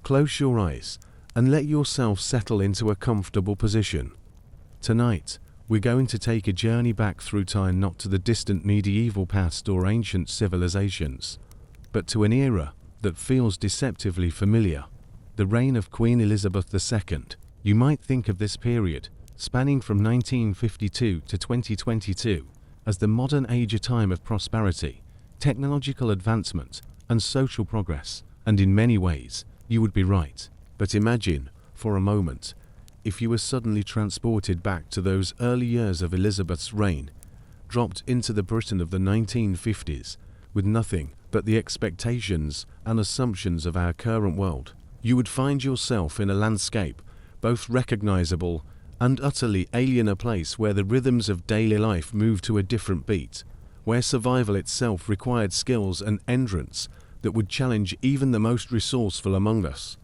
Close your eyes and let yourself settle into a comfortable position. Tonight, we're going to take a journey back through time, not to the distant medieval past or ancient civilizations, but to an era that feels deceptively familiar, the reign of Queen Elizabeth II. You might think of this period, spanning from 1952 to 2022, as the modern age, a time of prosperity, technological advancement, and social progress, and in many ways, you would be right. But imagine, for a moment, if you were suddenly transported back to those early years of Elizabeth's reign, dropped into the Britain of the 1950s, with nothing but the expectations and assumptions of our current world. You would find yourself in a landscape both recognizable and utterly alien, a place where the rhythms of daily life moved to a different beat, where survival itself required skills and endurance that would challenge even the most resourceful among us.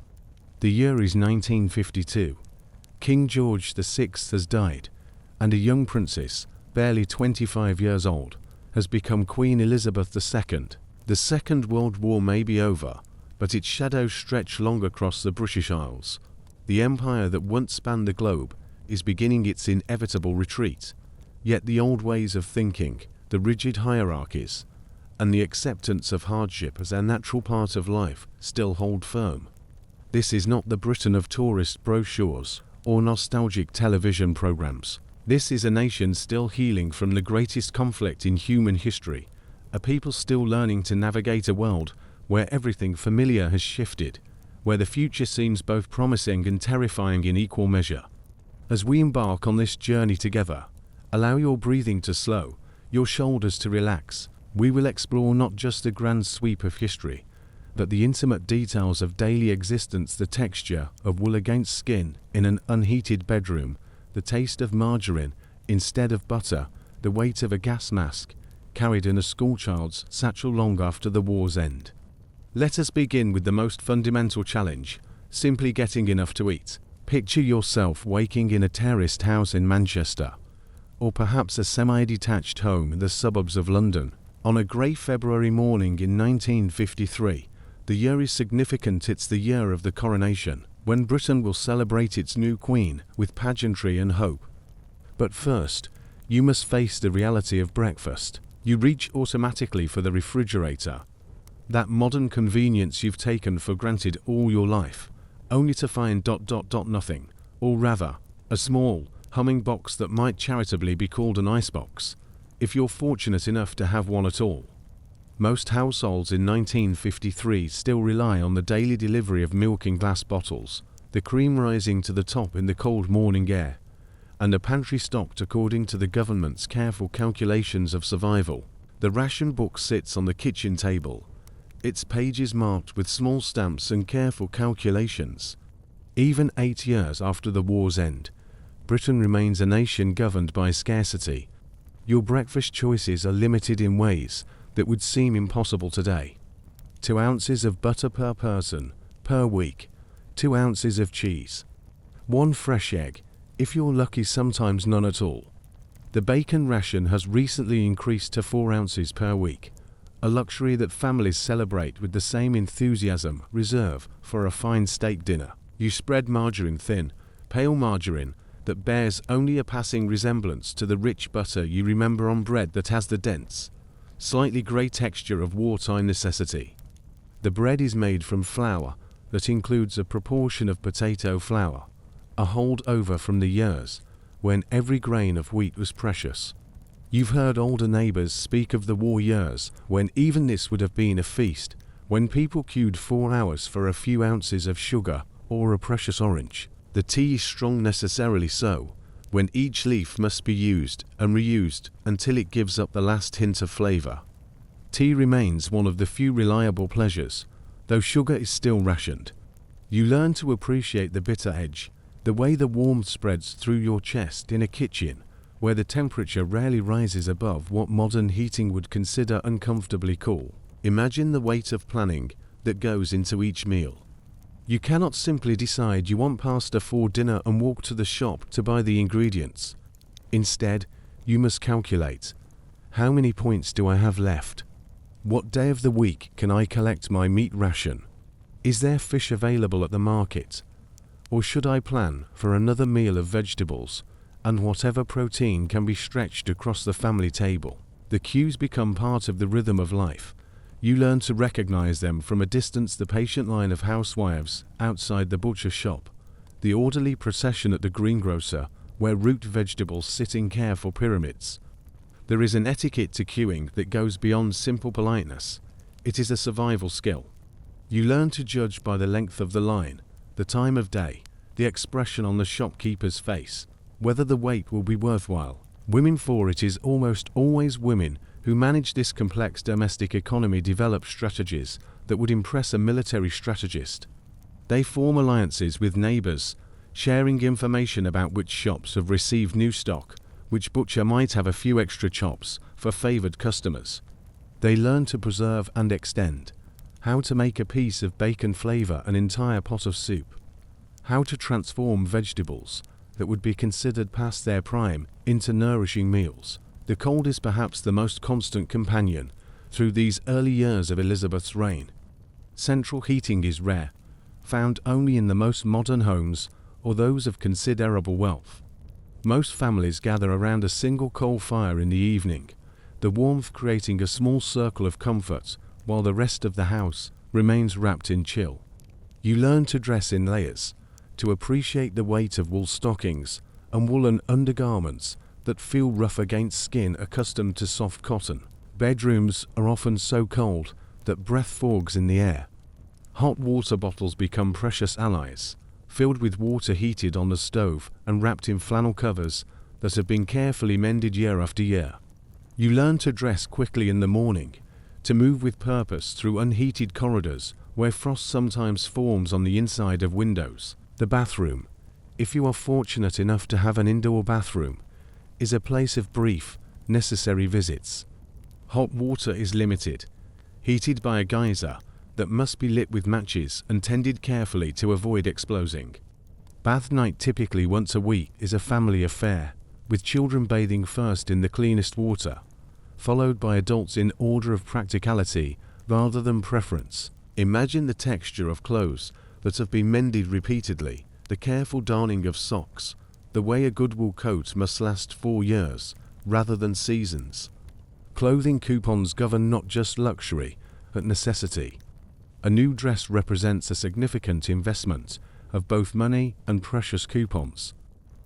The year is 1952. King George VI has died, and a young princess, barely 25 years old, has become Queen Elizabeth II. The Second World War may be over, but its shadows stretch long across the British Isles. The empire that once spanned the globe is beginning its inevitable retreat, yet the old ways of thinking, the rigid hierarchies, and the acceptance of hardship as a natural part of life still hold firm. This is not the Britain of tourist brochures or nostalgic television programs. This is a nation still healing from the greatest conflict in human history, a people still learning to navigate a world where everything familiar has shifted, where the future seems both promising and terrifying in equal measure. As we embark on this journey together, allow your breathing to slow, your shoulders to relax. We will explore not just the grand sweep of history, but the intimate details of daily existence, the texture of wool against skin in an unheated bedroom, the taste of margarine instead of butter, the weight of a gas mask carried in a schoolchild's satchel long after the war's end. Let us begin with the most fundamental challenge, simply getting enough to eat. Picture yourself waking in a terraced house in Manchester, or perhaps a semi-detached home in the suburbs of London. On a grey February morning in 1953, the year is significant. It's the year of the coronation, when Britain will celebrate its new queen with pageantry and hope. But first, you must face the reality of breakfast. You reach automatically for the refrigerator, that modern convenience you've taken for granted all your life, only to find nothing, or rather, a small, humming box that might charitably be called an icebox, if you're fortunate enough to have one at all. Most households in 1953 still rely on the daily delivery of milk in glass bottles, the cream rising to the top in the cold morning air, and a pantry stocked according to the government's careful calculations of survival. The ration book sits on the kitchen table, its pages marked with small stamps and careful calculations. Even 8 years after the war's end, Britain remains a nation governed by scarcity. Your breakfast choices are limited in ways that would seem impossible today. 2 ounces of butter per person, per week, 2 ounces of cheese, 1 fresh egg, if you're lucky, sometimes none at all. The bacon ration has recently increased to 4 ounces per week, a luxury that families celebrate with the same enthusiasm reserved for a fine steak dinner. You spread margarine thin, pale margarine that bears only a passing resemblance to the rich butter you remember on bread that has the dense, slightly grey texture of wartime necessity. The bread is made from flour that includes a proportion of potato flour, a holdover from the years when every grain of wheat was precious. You've heard older neighbours speak of the war years when even this would have been a feast, when people queued 4 hours for a few ounces of sugar or a precious orange. The tea is strong, necessarily so, when each leaf must be used and reused until it gives up the last hint of flavour. Tea remains one of the few reliable pleasures, though sugar is still rationed. You learn to appreciate the bitter edge, the way the warmth spreads through your chest in a kitchen where the temperature rarely rises above what modern heating would consider uncomfortably cool. Imagine the weight of planning that goes into each meal. You cannot simply decide you want pasta for dinner and walk to the shop to buy the ingredients. Instead, you must calculate, how many points do I have left? What day of the week can I collect my meat ration? Is there fish available at the market? Or should I plan for another meal of vegetables and whatever protein can be stretched across the family table? The cues become part of the rhythm of life. You learn to recognize them from a distance: the patient line of housewives outside the butcher shop, the orderly procession at the greengrocer, where root vegetables sit in careful pyramids. There is an etiquette to queuing that goes beyond simple politeness. It is a survival skill. You learn to judge by the length of the line, the time of day, the expression on the shopkeeper's face, whether the wait will be worthwhile. Women, for it is almost always women who manage this complex domestic economy, develop strategies that would impress a military strategist. They form alliances with neighbors, sharing information about which shops have received new stock, which butcher might have a few extra chops for favored customers. They learn to preserve and extend, how to make a piece of bacon flavor an entire pot of soup, how to transform vegetables that would be considered past their prime into nourishing meals. The cold is perhaps the most constant companion through these early years of Elizabeth's reign. Central heating is rare, found only in the most modern homes or those of considerable wealth. Most families gather around a single coal fire in the evening, the warmth creating a small circle of comfort while the rest of the house remains wrapped in chill. You learn to dress in layers, to appreciate the weight of wool stockings and woolen undergarments that feel rough against skin accustomed to soft cotton. Bedrooms are often so cold that breath fogs in the air. Hot water bottles become precious allies, filled with water heated on the stove and wrapped in flannel covers that have been carefully mended year after year. You learn to dress quickly in the morning, to move with purpose through unheated corridors where frost sometimes forms on the inside of windows. The bathroom, if you are fortunate enough to have an indoor bathroom, is a place of brief, necessary visits. Hot water is limited, heated by a geyser that must be lit with matches and tended carefully to avoid exploding. Bath night, typically once a week, is a family affair, with children bathing first in the cleanest water, followed by adults in order of practicality rather than preference. Imagine the texture of clothes that have been mended repeatedly, the careful darning of socks, the way a good wool coat must last 4 years rather than seasons. Clothing coupons govern not just luxury, but necessity. A new dress represents a significant investment of both money and precious coupons.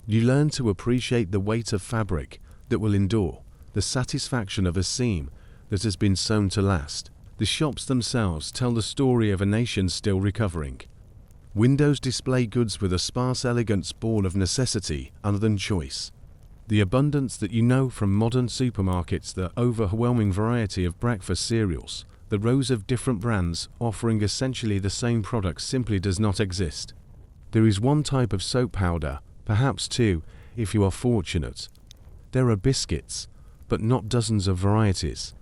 You learn to appreciate the weight of fabric that will endure, the satisfaction of a seam that has been sewn to last. The shops themselves tell the story of a nation still recovering. Windows display goods with a sparse elegance born of necessity other than choice. The abundance that you know from modern supermarkets, the overwhelming variety of breakfast cereals, the rows of different brands offering essentially the same products, simply does not exist. There is one type of soap powder, perhaps two, if you are fortunate. There are biscuits, but not dozens of varieties.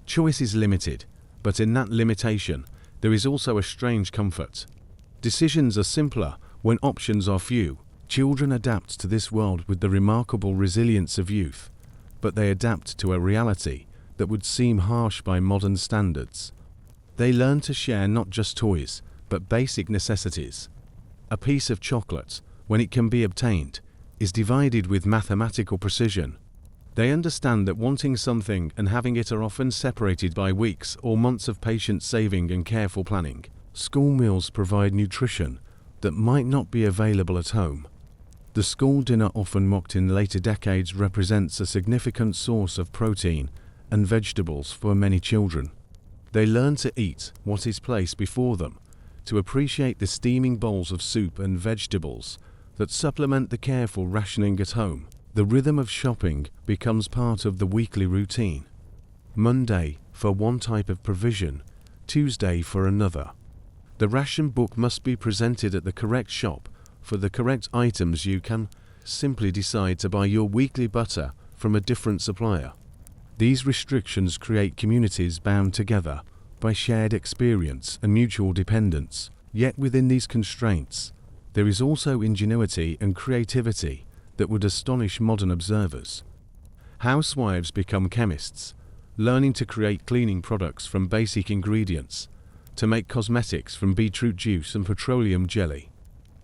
Choice is limited, but in that limitation, there is also a strange comfort. Decisions are simpler when options are few. Children adapt to this world with the remarkable resilience of youth, but they adapt to a reality that would seem harsh by modern standards. They learn to share not just toys, but basic necessities. A piece of chocolate, when it can be obtained, is divided with mathematical precision. They understand that wanting something and having it are often separated by weeks or months of patient saving and careful planning. School meals provide nutrition that might not be available at home. The school dinner, often mocked in later decades, represents a significant source of protein and vegetables for many children. They learn to eat what is placed before them, to appreciate the steaming bowls of soup and vegetables that supplement the careful rationing at home. The rhythm of shopping becomes part of the weekly routine. Monday for one type of provision, Tuesday for another. The ration book must be presented at the correct shop for the correct items. You can simply decide to buy your weekly butter from a different supplier. These restrictions create communities bound together by shared experience and mutual dependence. Yet within these constraints, there is also ingenuity and creativity that would astonish modern observers. Housewives become chemists, learning to create cleaning products from basic ingredients. to make cosmetics from beetroot juice and petroleum jelly.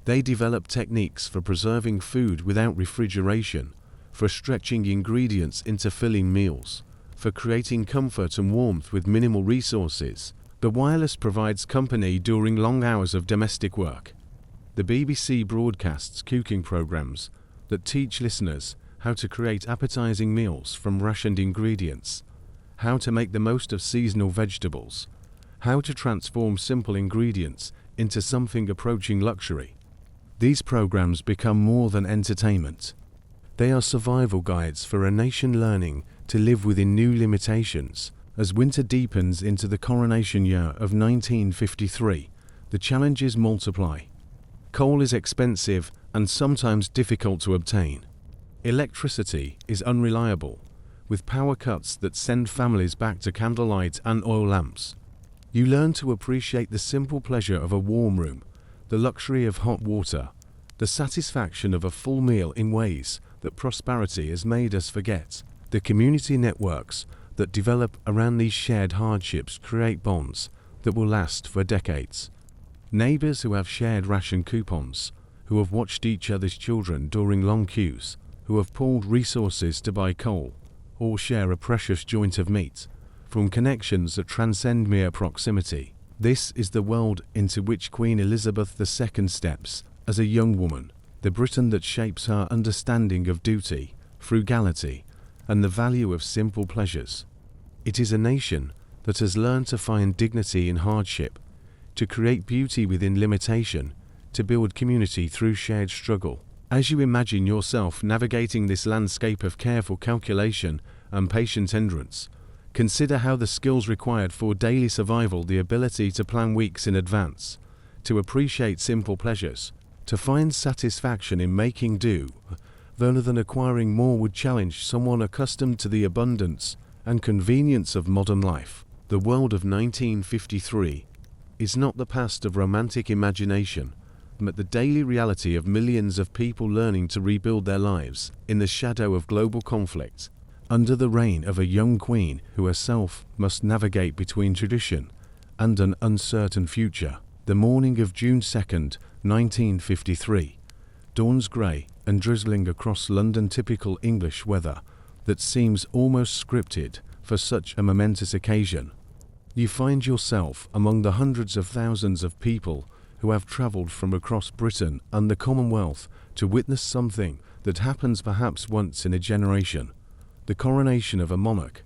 They develop techniques for preserving food without refrigeration, for stretching ingredients into filling meals, for creating comfort and warmth with minimal resources. The wireless provides company during long hours of domestic work. The BBC broadcasts cooking programs that teach listeners how to create appetizing meals from rationed ingredients, how to make the most of seasonal vegetables, how to transform simple ingredients into something approaching luxury. These programs become more than entertainment. They are survival guides for a nation learning to live within new limitations. As winter deepens into the coronation year of 1953, the challenges multiply. Coal is expensive and sometimes difficult to obtain. Electricity is unreliable, with power cuts that send families back to candlelight and oil lamps. You learn to appreciate the simple pleasure of a warm room, the luxury of hot water, the satisfaction of a full meal in ways that prosperity has made us forget. The community networks that develop around these shared hardships create bonds that will last for decades. Neighbors who have shared ration coupons, who have watched each other's children during long queues, who have pooled resources to buy coal, or share a precious joint of meat, from connections that transcend mere proximity. This is the world into which Queen Elizabeth II steps as a young woman, the Britain that shapes her understanding of duty, frugality, and the value of simple pleasures. It is a nation that has learned to find dignity in hardship, to create beauty within limitation, to build community through shared struggle. As you imagine yourself navigating this landscape of careful calculation and patient endurance, consider how the skills required for daily survival, the ability to plan weeks in advance, to appreciate simple pleasures, to find satisfaction in making do, rather than acquiring more, would challenge someone accustomed to the abundance and convenience of modern life. The world of 1953 is not the past of romantic imagination, but the daily reality of millions of people learning to rebuild their lives in the shadow of global conflict, under the reign of a young queen who herself must navigate between tradition and an uncertain future. The morning of June 2nd, 1953, dawns grey and drizzling across London, typical English weather that seems almost scripted for such a momentous occasion. You find yourself among the hundreds of thousands of people who have travelled from across Britain and the Commonwealth to witness something that happens perhaps once in a generation, the coronation of a monarch.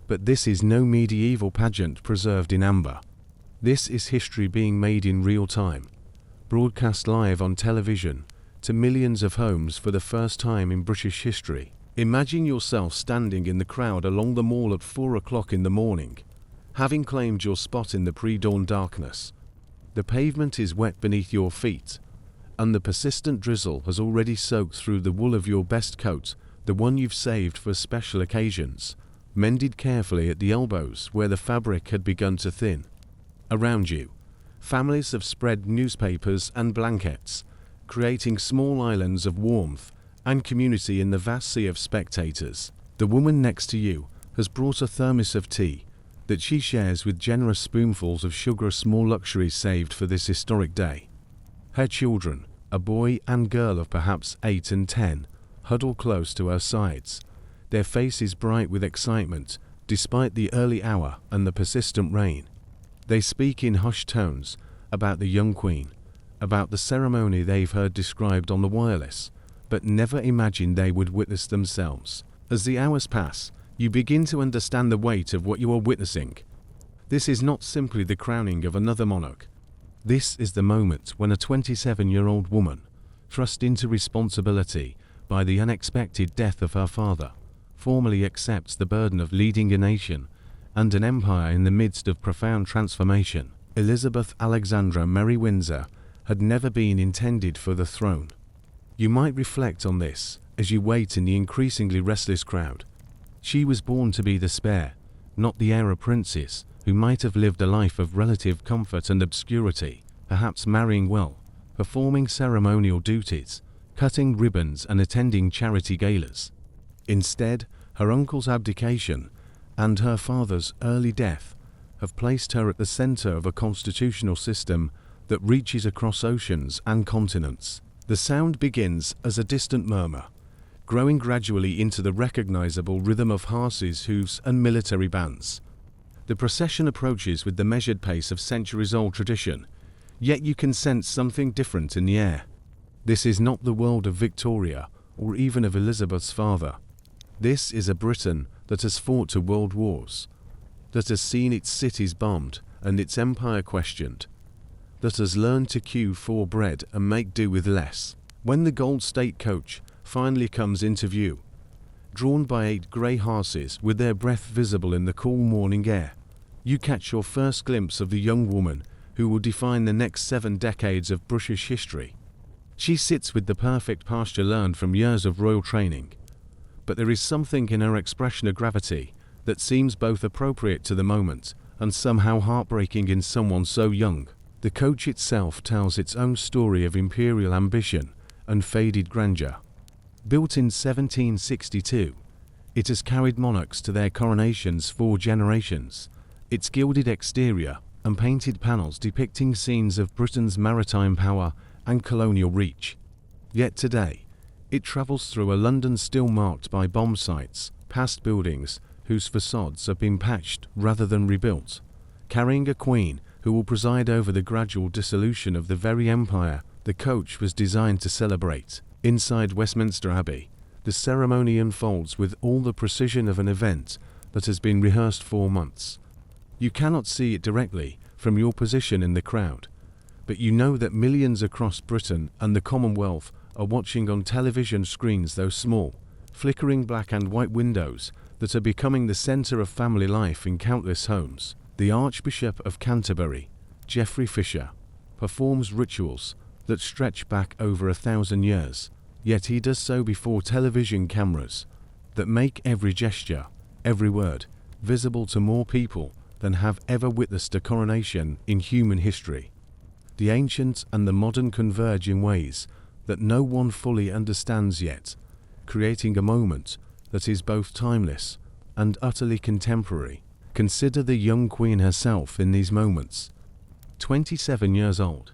But this is no medieval pageant preserved in amber. This is history being made in real time, broadcast live on television to millions of homes for the first time in British history. Imagine yourself standing in the crowd along the Mall at 4 o'clock in the morning, having claimed your spot in the pre-dawn darkness. The pavement is wet beneath your feet, and the persistent drizzle has already soaked through the wool of your best coat, the one you've saved for special occasions, mended carefully at the elbows where the fabric had begun to thin. Around you, families have spread newspapers and blankets, creating small islands of warmth and community in the vast sea of spectators. The woman next to you has brought a thermos of tea that she shares with generous spoonfuls of sugar, a small luxury saved for this historic day. Her children, a boy and girl of perhaps 8 and 10, huddle close to her sides, their faces bright with excitement despite the early hour and the persistent rain. They speak in hushed tones about the young queen, about the ceremony they've heard described on the wireless, but never imagined they would witness themselves. As the hours pass, you begin to understand the weight of what you are witnessing. This is not simply the crowning of another monarch. This is the moment when a 27-year-old woman, thrust into responsibility by the unexpected death of her father, formally accepts the burden of leading a nation and an empire in the midst of profound transformation. Elizabeth Alexandra Mary Windsor had never been intended for the throne. You might reflect on this as you wait in the increasingly restless crowd. She was born to be the spare, not the heir princess, who might have lived a life of relative comfort and obscurity, perhaps marrying well, performing ceremonial duties, cutting ribbons and attending charity galas. Instead, her uncle's abdication and her father's early death have placed her at the center of a constitutional system that reaches across oceans and continents. The sound begins as a distant murmur, growing gradually into the recognizable rhythm of horses' hooves and military bands. The procession approaches with the measured pace of centuries-old tradition, yet you can sense something different in the air. This is not the world of Victoria or even of Elizabeth's father. This is a Britain that has fought 2 world wars, that has seen its cities bombed and its empire questioned, that has learned to queue for bread and make do with less. When the gold state coach finally comes into view, drawn by 8 grey horses with their breath visible in the cool morning air, you catch your first glimpse of the young woman who will define the next 7 decades of British history. She sits with the perfect posture learned from years of royal training, but there is something in her expression of gravity that seems both appropriate to the moment and somehow heartbreaking in someone so young. The coach itself tells its own story of imperial ambition and faded grandeur. Built in 1762, it has carried monarchs to their coronations 4 generations. Its gilded exterior and painted panels depicting scenes of Britain's maritime power and colonial reach. Yet today, it travels through a London still marked by bomb sites, past buildings whose facades have been patched rather than rebuilt, carrying a queen who will preside over the gradual dissolution of the very empire the coach was designed to celebrate. Inside Westminster Abbey, the ceremony unfolds with all the precision of an event that has been rehearsed for months. You cannot see it directly from your position in the crowd, but you know that millions across Britain and the Commonwealth are watching on television screens those small, flickering black and white windows that are becoming the centre of family life in countless homes. The Archbishop of Canterbury, Geoffrey Fisher, performs rituals that stretch back over 1,000 years, yet he does so before television cameras that make every gesture, every word, visible to more people than have ever witnessed a coronation in human history. The ancient and the modern converge in ways that no one fully understands yet, creating a moment that is both timeless and utterly contemporary. Consider the young queen herself in these moments. 27 years old,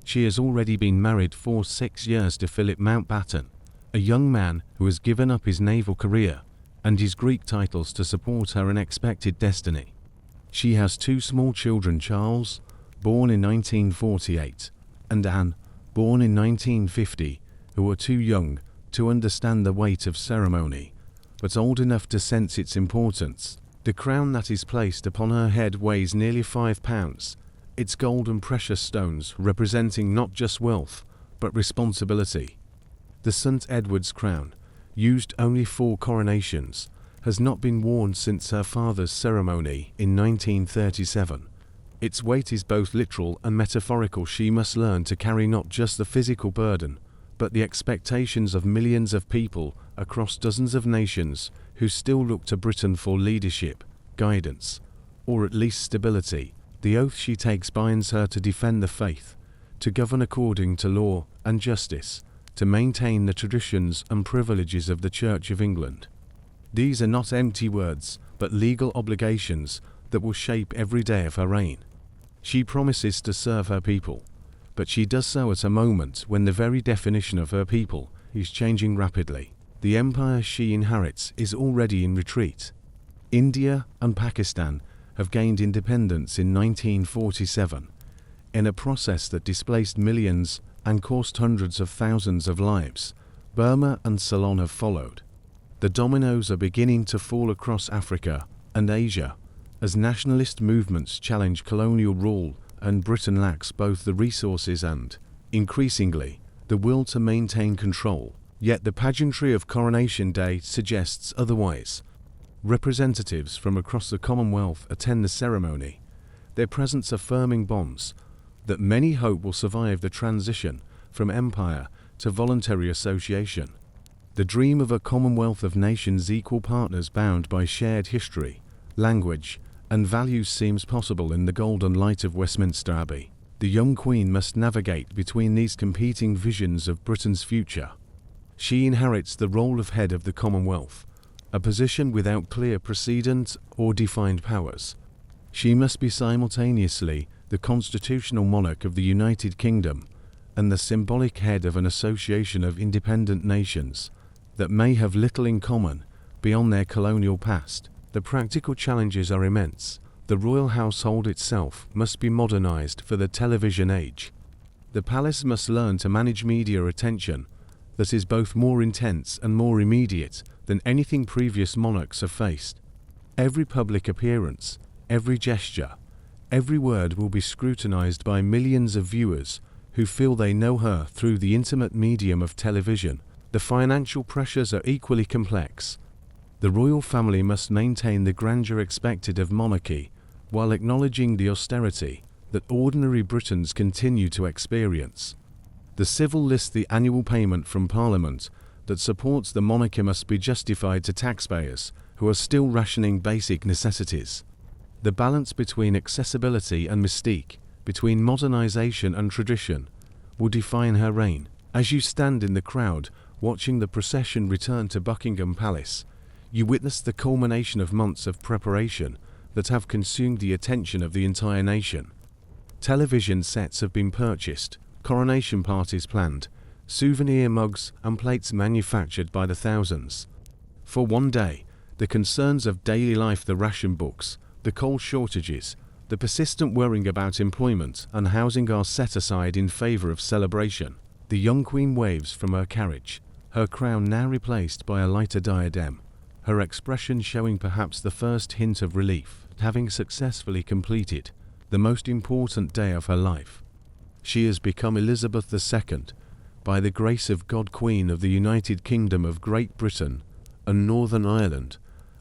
she has already been married for 6 years to Philip Mountbatten, a young man who has given up his naval career and his Greek titles to support her unexpected destiny. She has 2 small children, Charles, born in 1948, and Anne, born in 1950, who are too young to understand the weight of ceremony, but old enough to sense its importance. The crown that is placed upon her head weighs nearly 5 pounds, its gold and precious stones representing not just wealth, but responsibility. The St. Edward's crown, used only for coronations, has not been worn since her father's ceremony in 1937. Its weight is both literal and metaphorical. She must learn to carry not just the physical burden, but the expectations of millions of people across dozens of nations who still look to Britain for leadership, guidance, or at least stability. The oath she takes binds her to defend the faith, to govern according to law and justice, to maintain the traditions and privileges of the Church of England. These are not empty words, but legal obligations that will shape every day of her reign. She promises to serve her people, but she does so at a moment when the very definition of her people is changing rapidly. The empire she inherits is already in retreat. India and Pakistan have gained independence in 1947, in a process that displaced millions and cost hundreds of thousands of lives. Burma and Ceylon have followed. The dominoes are beginning to fall across Africa and Asia as nationalist movements challenge colonial rule, and Britain lacks both the resources and, increasingly, the will to maintain control. Yet the pageantry of Coronation Day suggests otherwise. Representatives from across the Commonwealth attend the ceremony, their presence affirming bonds that many hope will survive the transition from empire to voluntary association. The dream of a Commonwealth of nations, equal partners bound by shared history, language, and values seems possible in the golden light of Westminster Abbey. The young Queen must navigate between these competing visions of Britain's future. She inherits the role of head of the Commonwealth, a position without clear precedent or defined powers. She must be simultaneously the constitutional monarch of the United Kingdom and the symbolic head of an association of independent nations that may have little in common beyond their colonial past. The practical challenges are immense. The royal household itself must be modernized for the television age. The palace must learn to manage media attention that is both more intense and more immediate than anything previous monarchs have faced. Every public appearance, every gesture, every word will be scrutinized by millions of viewers who feel they know her through the intimate medium of television. The financial pressures are equally complex. The royal family must maintain the grandeur expected of monarchy while acknowledging the austerity that ordinary Britons continue to experience. The civil list, the annual payment from Parliament that supports the monarchy, must be justified to taxpayers who are still rationing basic necessities. The balance between accessibility and mystique, between modernization and tradition, will define her reign. As you stand in the crowd watching the procession return to Buckingham Palace, you witness the culmination of months of preparation that have consumed the attention of the entire nation. Television sets have been purchased, coronation parties planned, souvenir mugs and plates manufactured by the thousands. For one day, the concerns of daily life, the ration books, the coal shortages, the persistent worrying about employment and housing are set aside in favor of celebration. The young queen waves from her carriage, her crown now replaced by a lighter diadem, her expression showing perhaps the first hint of relief at having successfully completed the most important day of her life. She has become Elizabeth II, by the grace of God, Queen of the United Kingdom of Great Britain and Northern Ireland,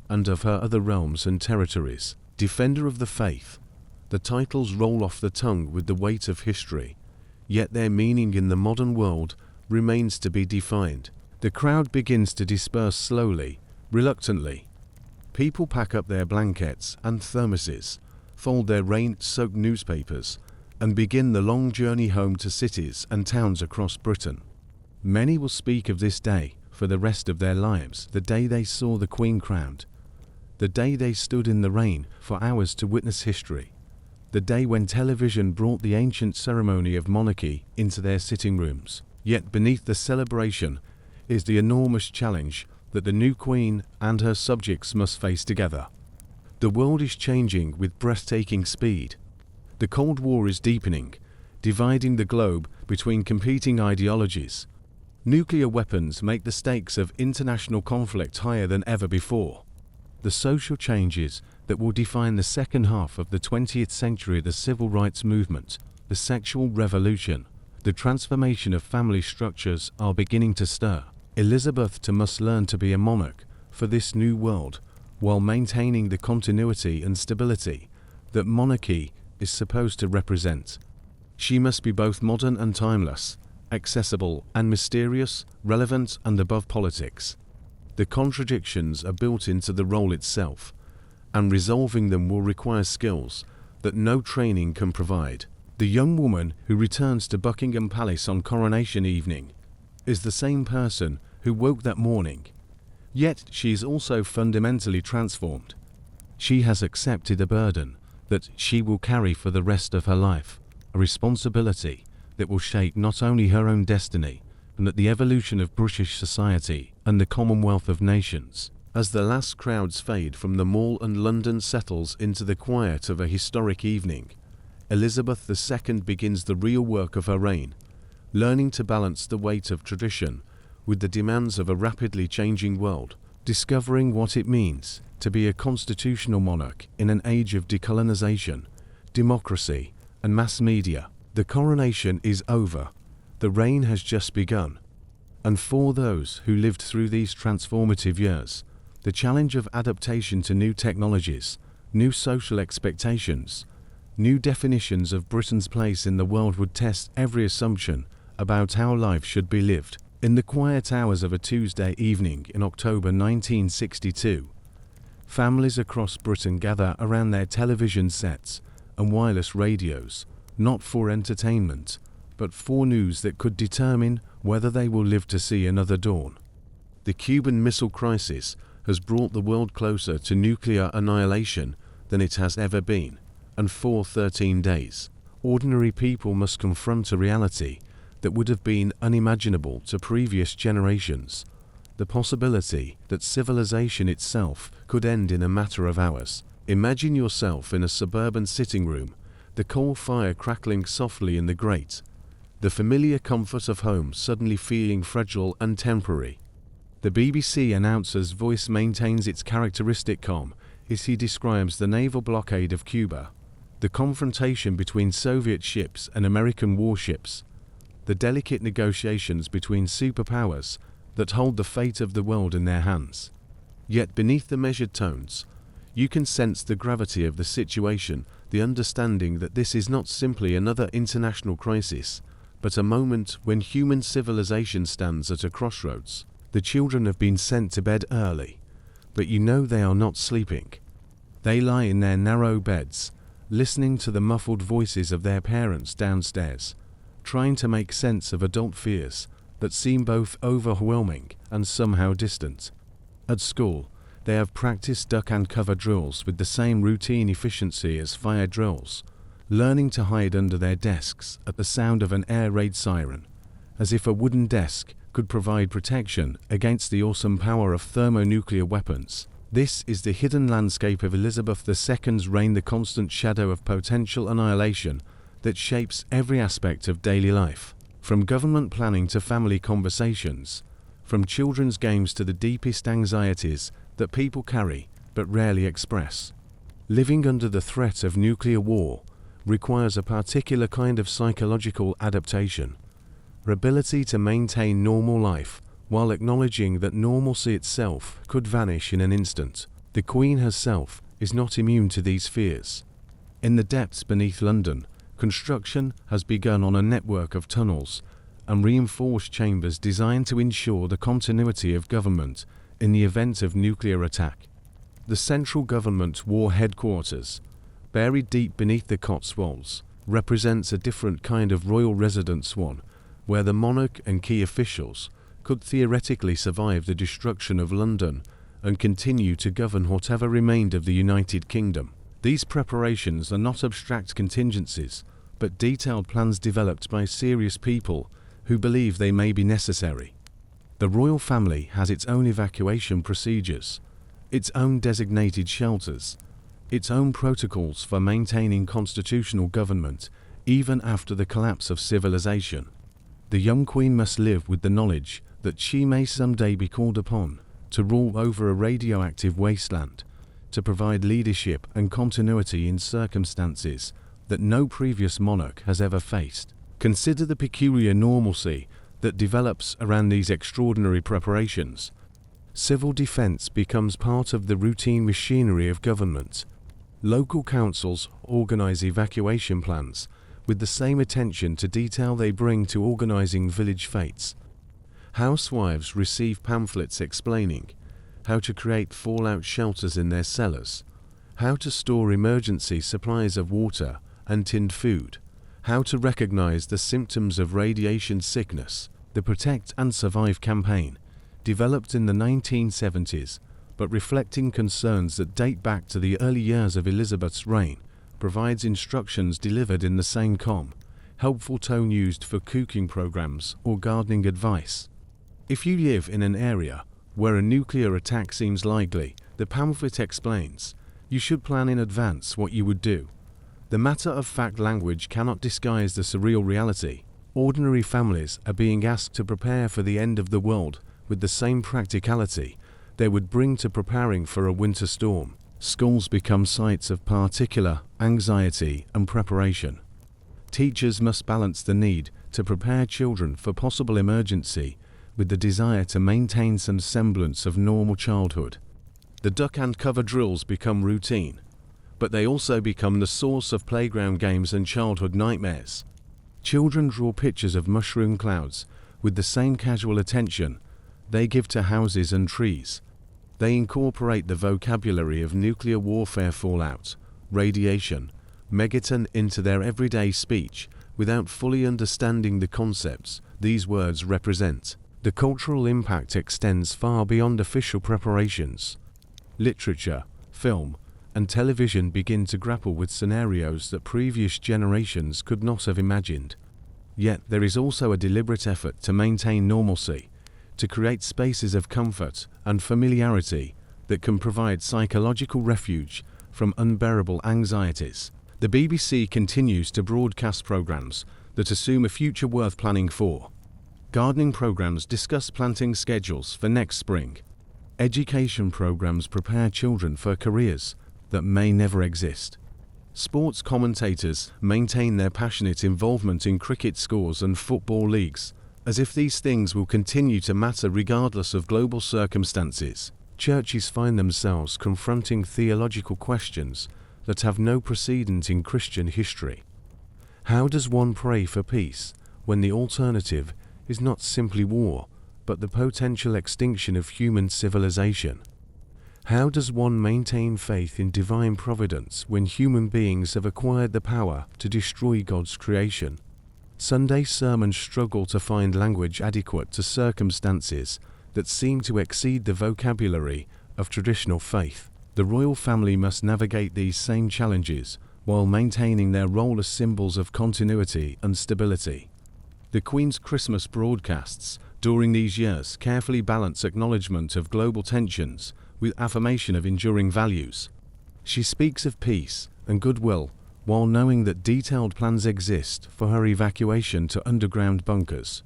and of her other realms and territories. Defender of the faith. The titles roll off the tongue with the weight of history, yet their meaning in the modern world remains to be defined. The crowd begins to disperse slowly, reluctantly. People pack up their blankets and thermoses, fold their rain-soaked newspapers, and begin the long journey home to cities and towns across Britain. Many will speak of this day for the rest of their lives, the day they saw the Queen crowned, the day they stood in the rain for hours to witness history, the day when television brought the ancient ceremony of monarchy into their sitting rooms. Yet beneath the celebration is the enormous challenge that the new Queen and her subjects must face together. The world is changing with breathtaking speed. The Cold War is deepening, dividing the globe between competing ideologies. Nuclear weapons make the stakes of international conflict higher than ever before. The social changes that will define the second half of the 20th century, the civil rights movement, the sexual revolution, the transformation of family structures, are beginning to stir. Elizabeth must learn to be a monarch for this new world, while maintaining the continuity and stability that monarchy is supposed to represent. She must be both modern and timeless, accessible and mysterious, relevant and above politics. The contradictions are built into the role itself, and resolving them will require skills that no training can provide. The young woman who returns to Buckingham Palace on coronation evening is the same person who woke that morning, yet she is also fundamentally transformed. She has accepted a burden that she will carry for the rest of her life, a responsibility that will shape not only her own destiny, but the evolution of British society and the Commonwealth of Nations. As the last crowds fade from the Mall and London settles into the quiet of a historic evening, Elizabeth II begins the real work of her reign, learning to balance the weight of tradition with the demands of a rapidly changing world, discovering what it means to be a constitutional monarch in an age of decolonization, democracy, and mass media. The coronation is over. The reign has just begun. And for those who lived through these transformative years, the challenge of adaptation to new technologies, new social expectations, new definitions of Britain's place in the world would test every assumption about how life should be lived. In the quiet hours of a Tuesday evening in October 1962, families across Britain gather around their television sets and wireless radios, not for entertainment, but for news that could determine whether they will live to see another dawn. The Cuban Missile Crisis has brought the world closer to nuclear annihilation than it has ever been. and for 13 days, ordinary people must confront a reality that would have been unimaginable to previous generations. The possibility that civilization itself could end in a matter of hours. Imagine yourself in a suburban sitting room, the coal fire crackling softly in the grate, the familiar comfort of home suddenly feeling fragile and temporary. The BBC announcer's voice maintains its characteristic calm as he describes the naval blockade of Cuba, the confrontation between Soviet ships and American warships, the delicate negotiations between superpowers that hold the fate of the world in their hands. Yet beneath the measured tones, you can sense the gravity of the situation, the understanding that this is not simply another international crisis, but a moment when human civilization stands at a crossroads. The children have been sent to bed early, but you know they are not sleeping. They lie in their narrow beds, listening to the muffled voices of their parents downstairs, trying to make sense of adult fears that seem both overwhelming and somehow distant. At school, they have practiced duck and cover drills with the same routine efficiency as fire drills, learning to hide under their desks at the sound of an air raid siren, as if a wooden desk could provide protection against the awesome power of thermonuclear weapons. This is the hidden landscape of Elizabeth II's reign, the constant shadow of potential annihilation that shapes every aspect of daily life, from government planning to family conversations, from children's games to the deepest anxieties that people carry but rarely express. Living under the threat of nuclear war requires a particular kind of psychological adaptation, her ability to maintain normal life while acknowledging that normalcy itself could vanish in an instant. The Queen herself is not immune to these fears. In the depths beneath London, construction has begun on a network of tunnels and reinforced chambers designed to ensure the continuity of government in the event of nuclear attack. The central government war headquarters, buried deep beneath the Cotswolds, represents a different kind of royal residence, one where the monarch and key officials could theoretically survive the destruction of London and continue to govern whatever remained of the United Kingdom. These preparations are not abstract contingencies, but detailed plans developed by serious people who believe they may be necessary. The royal family has its own evacuation procedures, its own designated shelters, its own protocols for maintaining constitutional government even after the collapse of civilization. The young queen must live with the knowledge that she may someday be called upon to rule over a radioactive wasteland, to provide leadership and continuity in circumstances that no previous monarch has ever faced. Consider the peculiar normalcy that develops around these extraordinary preparations. Civil defense becomes part of the routine machinery of government. Local councils organize evacuation plans with the same attention to detail they bring to organizing village fetes. Housewives receive pamphlets explaining how to create fallout shelters in their cellars, how to store emergency supplies of water and tinned food, how to recognize the symptoms of radiation sickness. The Protect and Survive campaign, developed in the 1970s, but reflecting concerns that date back to the early years of Elizabeth's reign, provides instructions delivered in the same calm, helpful tone used for cooking programs or gardening advice. If you live in an area where a nuclear attack seems likely, the pamphlet explains, you should plan in advance what you would do. The matter-of-fact language cannot disguise the surreal reality. Ordinary families are being asked to prepare for the end of the world with the same practicality they would bring to preparing for a winter storm. Schools become sites of particular anxiety and preparation. Teachers must balance the need to prepare children for possible emergency with the desire to maintain some semblance of normal childhood. The duck and cover drills become routine, but they also become the source of playground games and childhood nightmares. Children draw pictures of mushroom clouds with the same casual attention they give to houses and trees. They incorporate the vocabulary of nuclear warfare fallout, radiation, megaton into their everyday speech without fully understanding the concepts these words represent. The cultural impact extends far beyond official preparations. Literature, film, and television begin to grapple with scenarios that previous generations could not have imagined. Yet there is also a deliberate effort to maintain normalcy, to create spaces of comfort and familiarity that can provide psychological refuge from unbearable anxieties. The BBC continues to broadcast programs that assume a future worth planning for. Gardening programs discuss planting schedules for next spring. Education programs prepare children for careers that may never exist. Sports commentators maintain their passionate involvement in cricket scores and football leagues, as if these things will continue to matter regardless of global circumstances. Churches find themselves confronting theological questions that have no precedent in Christian history. How does one pray for peace when the alternative is not simply war, but the potential extinction of human civilization? How does one maintain faith in divine providence when human beings have acquired the power to destroy God's creation? Sunday sermons struggle to find language adequate to circumstances that seem to exceed the vocabulary of traditional faith. The royal family must navigate these same challenges while maintaining their role as symbols of continuity and stability. The Queen's Christmas broadcasts during these years carefully balance acknowledgement of global tensions with affirmation of enduring values. She speaks of peace and goodwill while knowing that detailed plans exist for her evacuation to underground bunkers.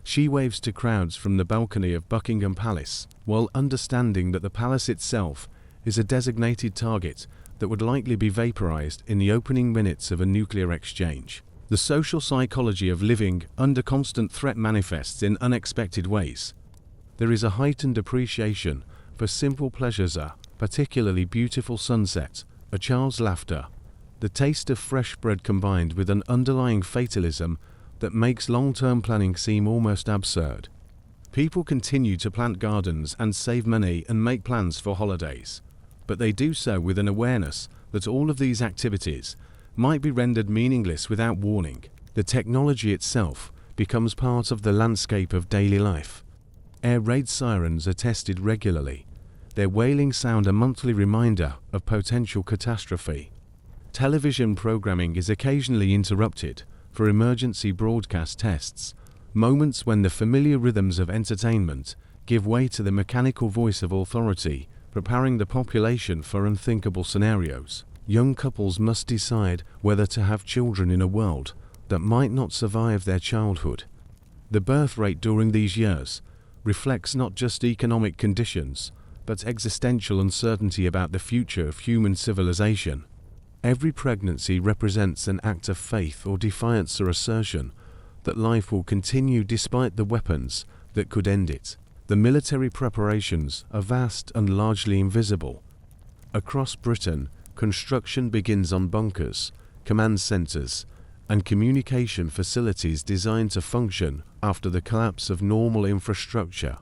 She waves to crowds from the balcony of Buckingham Palace while understanding that the palace itself is a designated target that would likely be vaporized in the opening minutes of a nuclear exchange. The social psychology of living under constant threat manifests in unexpected ways. There is a heightened appreciation for simple pleasures, a particularly beautiful sunset, a child's laughter, the taste of fresh bread combined with an underlying fatalism that makes long-term planning seem almost absurd. People continue to plant gardens and save money and make plans for holidays, but they do so with an awareness that all of these activities might be rendered meaningless without warning. The technology itself becomes part of the landscape of daily life. Air raid sirens are tested regularly, their wailing sound a monthly reminder of potential catastrophe. Television programming is occasionally interrupted for emergency broadcast tests, moments when the familiar rhythms of entertainment give way to the mechanical voice of authority, preparing the population for unthinkable scenarios. Young couples must decide whether to have children in a world that might not survive their childhood. The birth rate during these years reflects not just economic conditions, but existential uncertainty about the future of human civilization. Every pregnancy represents an act of faith or defiance or assertion that life will continue despite the weapons that could end it. The military preparations are vast and largely invisible. Across Britain, construction begins on bunkers, command centers, and communication facilities designed to function after the collapse of normal infrastructure.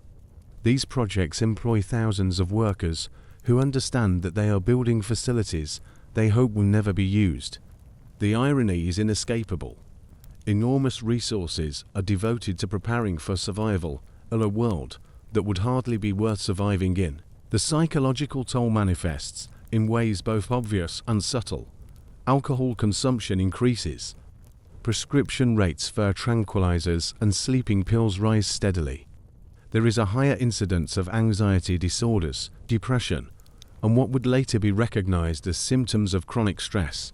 These projects employ thousands of workers who understand that they are building facilities they hope will never be used. The irony is inescapable. Enormous resources are devoted to preparing for survival in a world that would hardly be worth surviving in. The psychological toll manifests in ways both obvious and subtle. Alcohol consumption increases. Prescription rates for tranquilizers and sleeping pills rise steadily. There is a higher incidence of anxiety disorders, depression, and what would later be recognized as symptoms of chronic stress.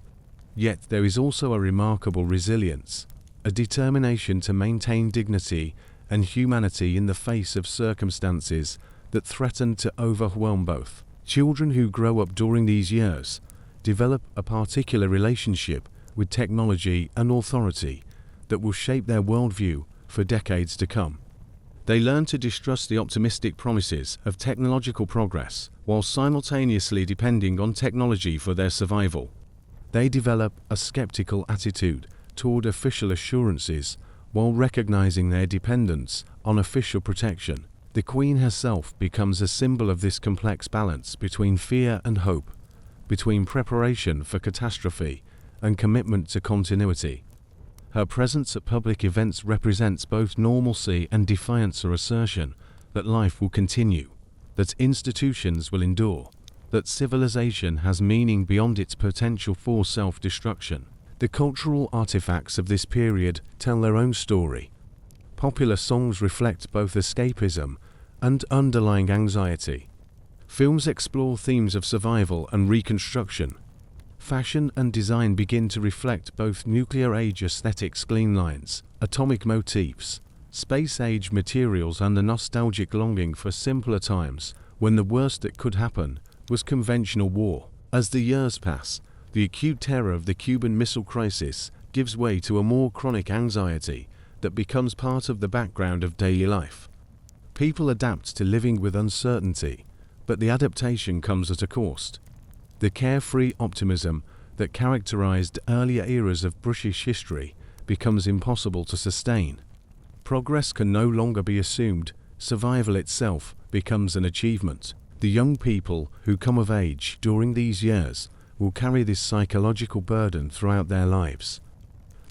Yet there is also a remarkable resilience, a determination to maintain dignity and humanity in the face of circumstances that threaten to overwhelm both. Children who grow up during these years develop a particular relationship with technology and authority that will shape their worldview for decades to come. They learn to distrust the optimistic promises of technological progress while simultaneously depending on technology for their survival. They develop a skeptical attitude toward official assurances while recognizing their dependence on official protection. The Queen herself becomes a symbol of this complex balance between fear and hope, between preparation for catastrophe and commitment to continuity. Her presence at public events represents both normalcy and defiance or assertion that life will continue, that institutions will endure, that civilization has meaning beyond its potential for self-destruction. The cultural artifacts of this period tell their own story. Popular songs reflect both escapism and underlying anxiety. Films explore themes of survival and reconstruction. Fashion and design begin to reflect both nuclear age aesthetics, clean lines, atomic motifs, space age materials, and a nostalgic longing for simpler times when the worst that could happen was conventional war. As the years pass, the acute terror of the Cuban Missile Crisis gives way to a more chronic anxiety that becomes part of the background of daily life. People adapt to living with uncertainty, but the adaptation comes at a cost. The carefree optimism that characterized earlier eras of British history becomes impossible to sustain. Progress can no longer be assumed, survival itself becomes an achievement. The young people who come of age during these years will carry this psychological burden throughout their lives.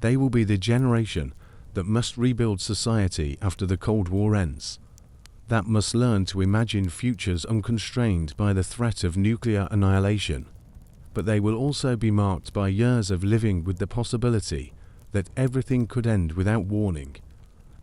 They will be the generation that must rebuild society after the Cold War ends, that must learn to imagine futures unconstrained by the threat of nuclear annihilation. But they will also be marked by years of living with the possibility that everything could end without warning,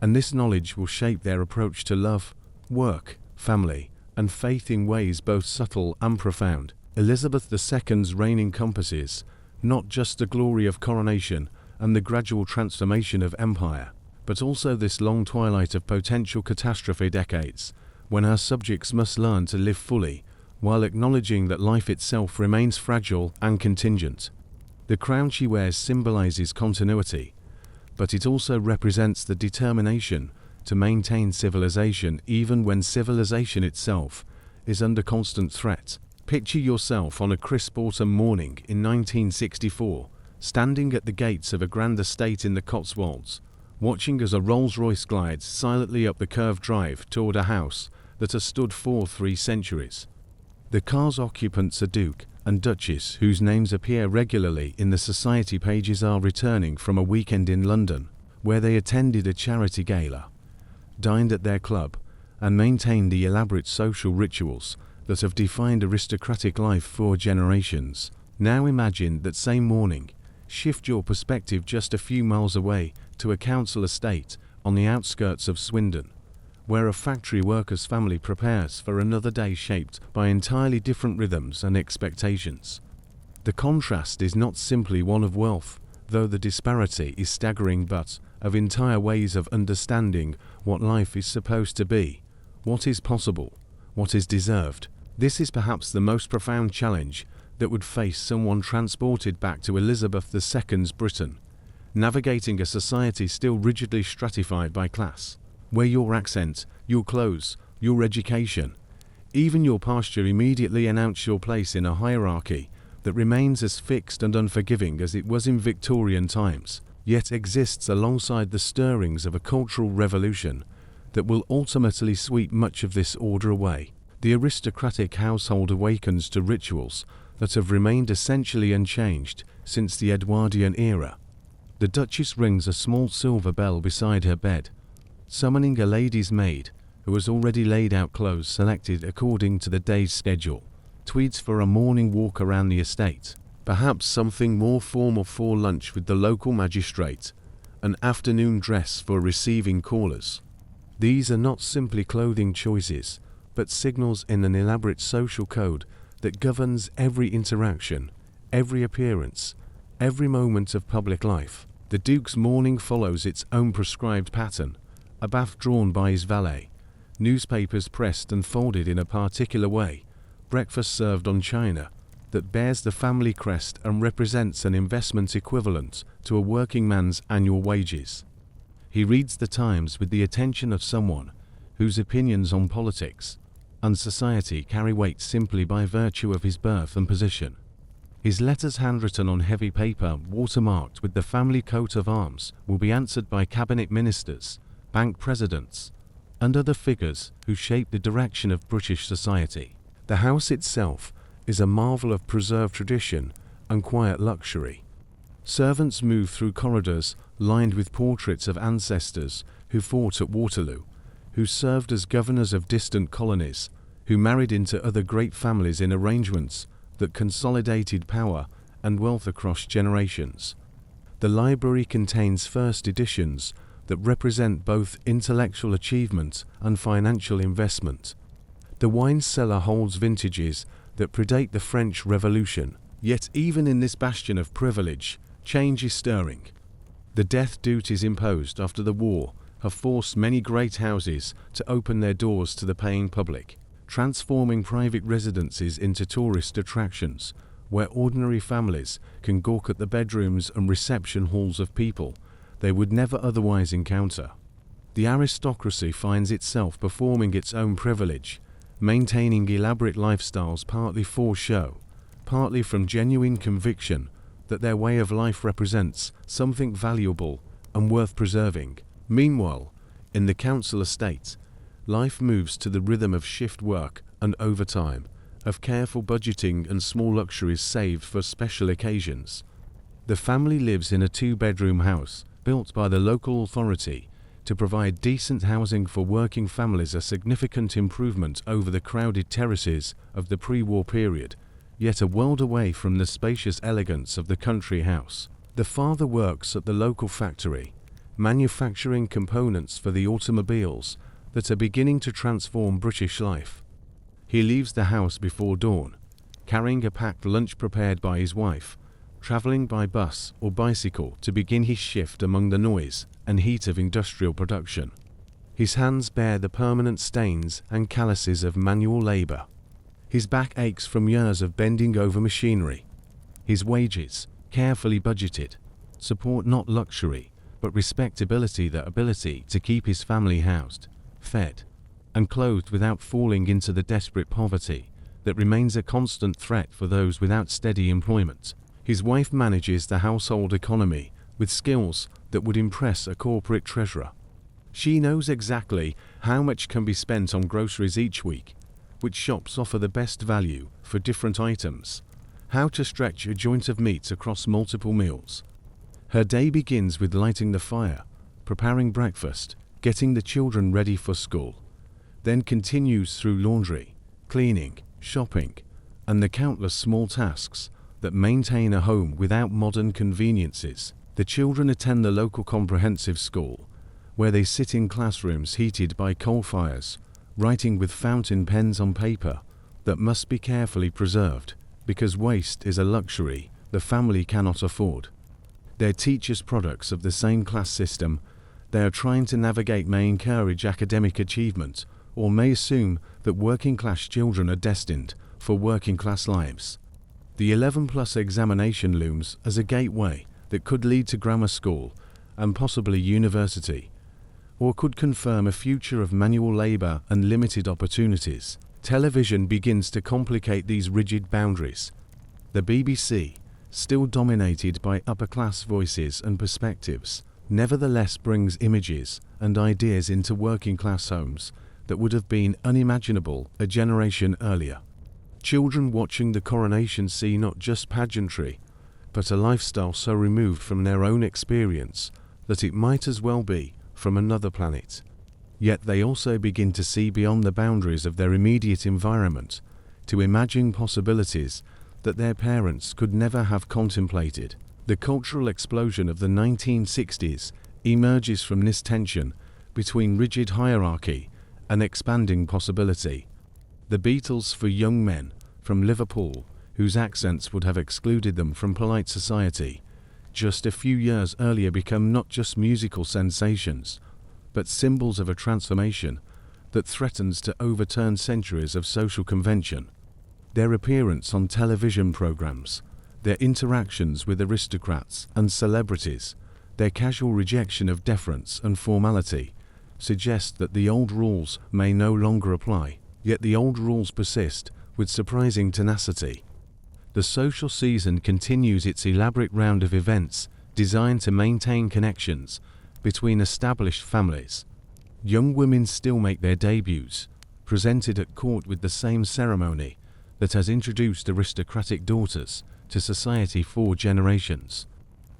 and this knowledge will shape their approach to love, work, family, and faith in ways both subtle and profound. Elizabeth II's reign encompasses not just the glory of coronation and the gradual transformation of empire, but also this long twilight of potential catastrophe decades, when her subjects must learn to live fully, while acknowledging that life itself remains fragile and contingent. The crown she wears symbolizes continuity, but it also represents the determination to maintain civilization even when civilization itself is under constant threat. Picture yourself on a crisp autumn morning in 1964, standing at the gates of a grand estate in the Cotswolds, watching as a Rolls-Royce glides silently up the curved drive toward a house that has stood for 3 centuries. The car's occupants, a Duke and Duchess whose names appear regularly in the society pages, are returning from a weekend in London, where they attended a charity gala, dined at their club, and maintained the elaborate social rituals that have defined aristocratic life for generations. Now imagine that same morning. Shift your perspective just a few miles away to a council estate on the outskirts of Swindon, where a factory worker's family prepares for another day shaped by entirely different rhythms and expectations. The contrast is not simply one of wealth, though the disparity is staggering, but of entire ways of understanding what life is supposed to be, what is possible, what is deserved. This is perhaps the most profound challenge that would face someone transported back to Elizabeth II's Britain, navigating a society still rigidly stratified by class, where your accent, your clothes, your education, even your posture immediately announce your place in a hierarchy that remains as fixed and unforgiving as it was in Victorian times, yet exists alongside the stirrings of a cultural revolution that will ultimately sweep much of this order away. The aristocratic household awakens to rituals that have remained essentially unchanged since the Edwardian era. The Duchess rings a small silver bell beside her bed, summoning a lady's maid who has already laid out clothes selected according to the day's schedule, tweeds for a morning walk around the estate, perhaps something more formal for lunch with the local magistrate, an afternoon dress for receiving callers. These are not simply clothing choices, but signals in an elaborate social code that governs every interaction, every appearance, every moment of public life. The Duke's morning follows its own prescribed pattern, a bath drawn by his valet, newspapers pressed and folded in a particular way, breakfast served on china that bears the family crest and represents an investment equivalent to a working man's annual wages. He reads the Times with the attention of someone whose opinions on politics and society carry weight simply by virtue of his birth and position. His letters, handwritten on heavy paper, watermarked with the family coat of arms, will be answered by cabinet ministers, bank presidents, and other figures who shape the direction of British society. The house itself is a marvel of preserved tradition and quiet luxury. Servants move through corridors lined with portraits of ancestors who fought at Waterloo, who served as governors of distant colonies, who married into other great families in arrangements that consolidated power and wealth across generations. The library contains first editions that represent both intellectual achievement and financial investment. The wine cellar holds vintages that predate the French Revolution, yet even in this bastion of privilege, change is stirring. The death duties imposed after the war have forced many great houses to open their doors to the paying public, transforming private residences into tourist attractions, where ordinary families can gawk at the bedrooms and reception halls of people they would never otherwise encounter. The aristocracy finds itself performing its own privilege, maintaining elaborate lifestyles partly for show, partly from genuine conviction that their way of life represents something valuable and worth preserving. Meanwhile, in the council estate, life moves to the rhythm of shift work and overtime, of careful budgeting and small luxuries saved for special occasions. The family lives in a two-bedroom house built by the local authority to provide decent housing for working families, a significant improvement over the crowded terraces of the pre-war period, yet a world away from the spacious elegance of the country house. The father works at the local factory, manufacturing components for the automobiles that are beginning to transform British life. He leaves the house before dawn, carrying a packed lunch prepared by his wife, traveling by bus or bicycle to begin his shift among the noise and heat of industrial production. His hands bear the permanent stains and calluses of manual labor. His back aches from years of bending over machinery. His wages, carefully budgeted, support not luxury, but respectability, the ability to keep his family housed, fed, and clothed without falling into the desperate poverty that remains a constant threat for those without steady employment. His wife manages the household economy with skills that would impress a corporate treasurer. She knows exactly how much can be spent on groceries each week, which shops offer the best value for different items, how to stretch a joint of meat across multiple meals. Her day begins with lighting the fire, preparing breakfast, getting the children ready for school, then continues through laundry, cleaning, shopping, and the countless small tasks that maintain a home without modern conveniences. The children attend the local comprehensive school, where they sit in classrooms heated by coal fires, writing with fountain pens on paper that must be carefully preserved, because waste is a luxury the family cannot afford. Their teachers, products of the same class system they are trying to navigate, may encourage academic achievement or may assume that working-class children are destined for working-class lives. The 11+ examination looms as a gateway that could lead to grammar school and possibly university, or could confirm a future of manual labor and limited opportunities. Television begins to complicate these rigid boundaries. The BBC, still dominated by upper-class voices and perspectives, nevertheless brings images and ideas into working-class homes that would have been unimaginable a generation earlier. Children watching the coronation see not just pageantry, but a lifestyle so removed from their own experience that it might as well be from another planet. Yet they also begin to see beyond the boundaries of their immediate environment, to imagine possibilities that their parents could never have contemplated. The cultural explosion of the 1960s emerges from this tension between rigid hierarchy and expanding possibility. The Beatles, for young men from Liverpool whose accents would have excluded them from polite society, just a few years earlier become not just musical sensations, but symbols of a transformation that threatens to overturn centuries of social convention. Their appearance on television programs, their interactions with aristocrats and celebrities, their casual rejection of deference and formality, suggest that the old rules may no longer apply. Yet the old rules persist with surprising tenacity. The social season continues its elaborate round of events designed to maintain connections between established families. Young women still make their debuts, presented at court with the same ceremony that has introduced aristocratic daughters to society for generations.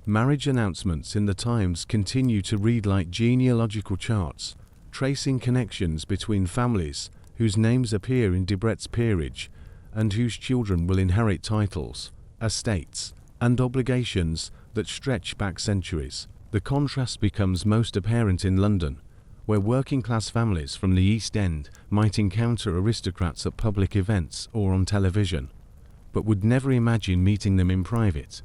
Marriage announcements in the Times continue to read like genealogical charts, tracing connections between families whose names appear in Debrett's peerage, and whose children will inherit titles, estates, and obligations that stretch back centuries. The contrast becomes most apparent in London, where working-class families from the East End might encounter aristocrats at public events or on television, but would never imagine meeting them in private.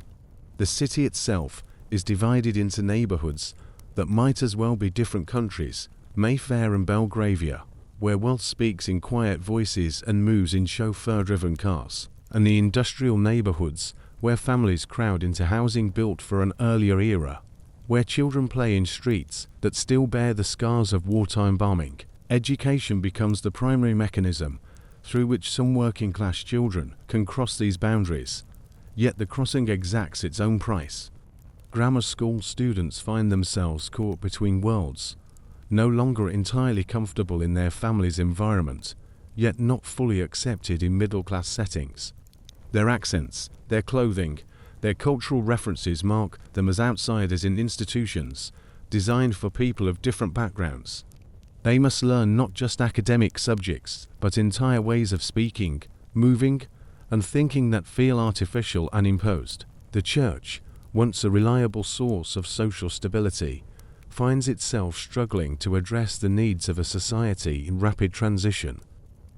The city itself is divided into neighbourhoods that might as well be different countries, Mayfair and Belgravia, where wealth speaks in quiet voices and moves in chauffeur-driven cars, and the industrial neighbourhoods where families crowd into housing built for an earlier era, where children play in streets that still bear the scars of wartime bombing. Education becomes the primary mechanism through which some working-class children can cross these boundaries, yet the crossing exacts its own price. Grammar school students find themselves caught between worlds, no longer entirely comfortable in their family's environment, yet not fully accepted in middle-class settings. Their accents, their clothing, their cultural references mark them as outsiders in institutions designed for people of different backgrounds. They must learn not just academic subjects, but entire ways of speaking, moving, and thinking that feel artificial and imposed. The church, once a reliable source of social stability, finds itself struggling to address the needs of a society in rapid transition.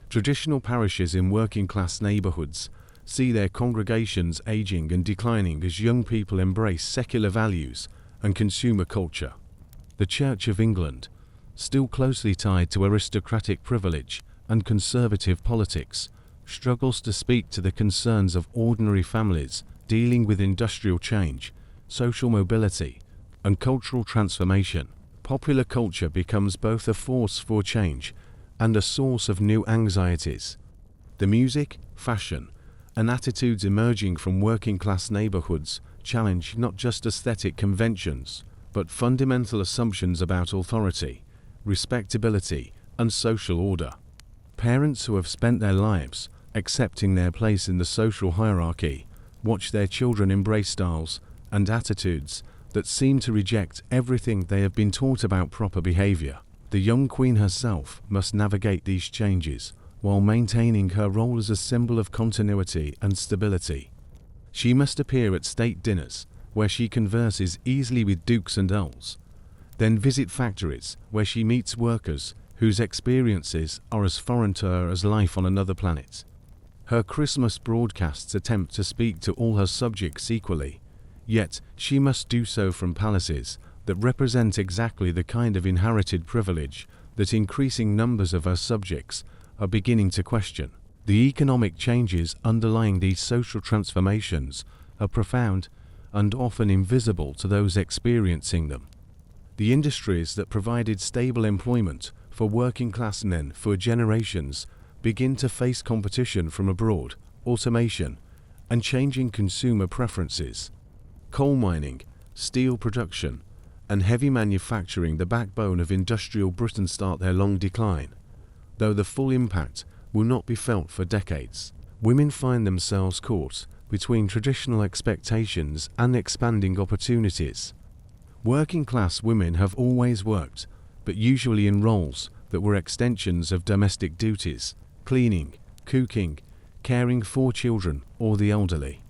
Traditional parishes in working-class neighbourhoods see their congregations aging and declining as young people embrace secular values and consumer culture. The Church of England, still closely tied to aristocratic privilege and conservative politics, struggles to speak to the concerns of ordinary families dealing with industrial change, social mobility, and cultural transformation. Popular culture becomes both a force for change and a source of new anxieties. The music, fashion, and attitudes emerging from working-class neighborhoods challenge not just aesthetic conventions, but fundamental assumptions about authority, respectability, and social order. Parents who have spent their lives accepting their place in the social hierarchy watch their children embrace styles and attitudes that seem to reject everything they have been taught about proper behavior. The young queen herself must navigate these changes while maintaining her role as a symbol of continuity and stability. She must appear at state dinners, where she converses easily with dukes and earls, then visit factories where she meets workers whose experiences are as foreign to her as life on another planet. Her Christmas broadcasts attempt to speak to all her subjects equally, yet she must do so from palaces that represent exactly the kind of inherited privilege that increasing numbers of her subjects are beginning to question. The economic changes underlying these social transformations are profound and often invisible to those experiencing them. The industries that provided stable employment for working-class men for generations begin to face competition from abroad, automation, and changing consumer preferences. Coal mining, steel production, and heavy manufacturing, the backbone of industrial Britain, start their long decline, though the full impact will not be felt for decades. Women find themselves caught between traditional expectations and expanding opportunities. Working-class women have always worked, but usually in roles that were extensions of domestic duties: cleaning, cooking, caring for children or the elderly.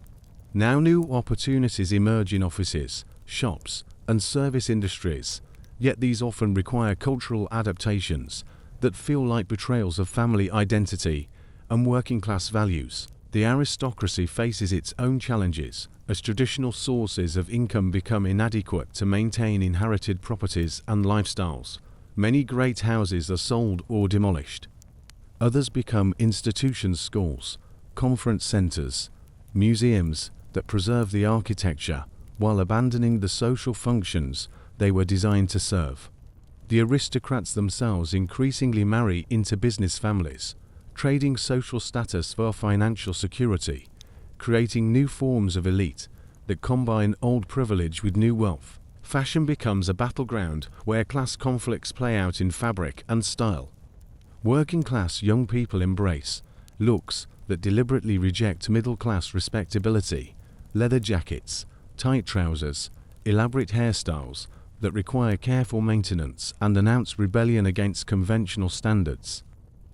Now new opportunities emerge in offices, shops, and service industries, yet these often require cultural adaptations that feel like betrayals of family identity and working-class values. The aristocracy faces its own challenges as traditional sources of income become inadequate to maintain inherited properties and lifestyles. Many great houses are sold or demolished. Others become institution schools, conference centers, museums that preserve the architecture while abandoning the social functions they were designed to serve. The aristocrats themselves increasingly marry into business families, trading social status for financial security, creating new forms of elite that combine old privilege with new wealth. Fashion becomes a battleground where class conflicts play out in fabric and style. Working-class young people embrace looks that deliberately reject middle-class respectability: leather jackets, tight trousers, elaborate hairstyles that require careful maintenance and announce rebellion against conventional standards.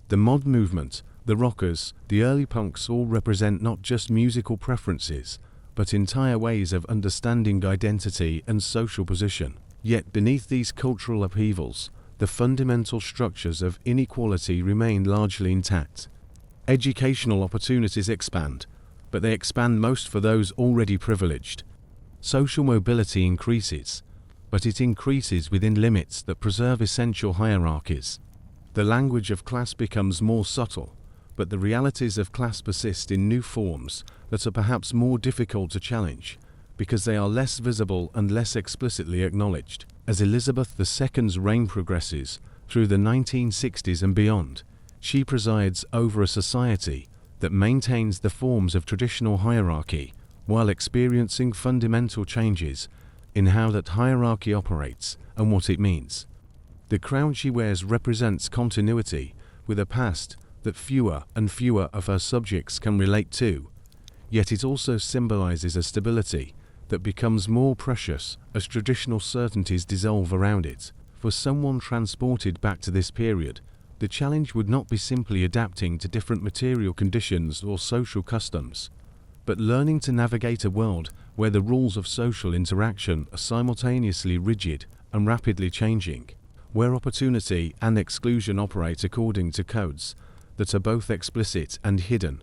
The mod movement, the rockers, the early punks all represent not just musical preferences, but entire ways of understanding identity and social position. Yet beneath these cultural upheavals, the fundamental structures of inequality remain largely intact. Educational opportunities expand, but they expand most for those already privileged. Social mobility increases, but it increases within limits that preserve essential hierarchies. The language of class becomes more subtle, but the realities of class persist in new forms that are perhaps more difficult to challenge, because they are less visible and less explicitly acknowledged. As Elizabeth II's reign progresses through the 1960s and beyond, she presides over a society that maintains the forms of traditional hierarchy while experiencing fundamental changes in how that hierarchy operates and what it means. The crown she wears represents continuity with a past that fewer and fewer of her subjects can relate to, yet it also symbolizes a stability that becomes more precious as traditional certainties dissolve around it. For someone transported back to this period, the challenge would not be simply adapting to different material conditions or social customs, but learning to navigate a world where the rules of social interaction are simultaneously rigid and rapidly changing, where opportunity and exclusion operate according to codes that are both explicit and hidden,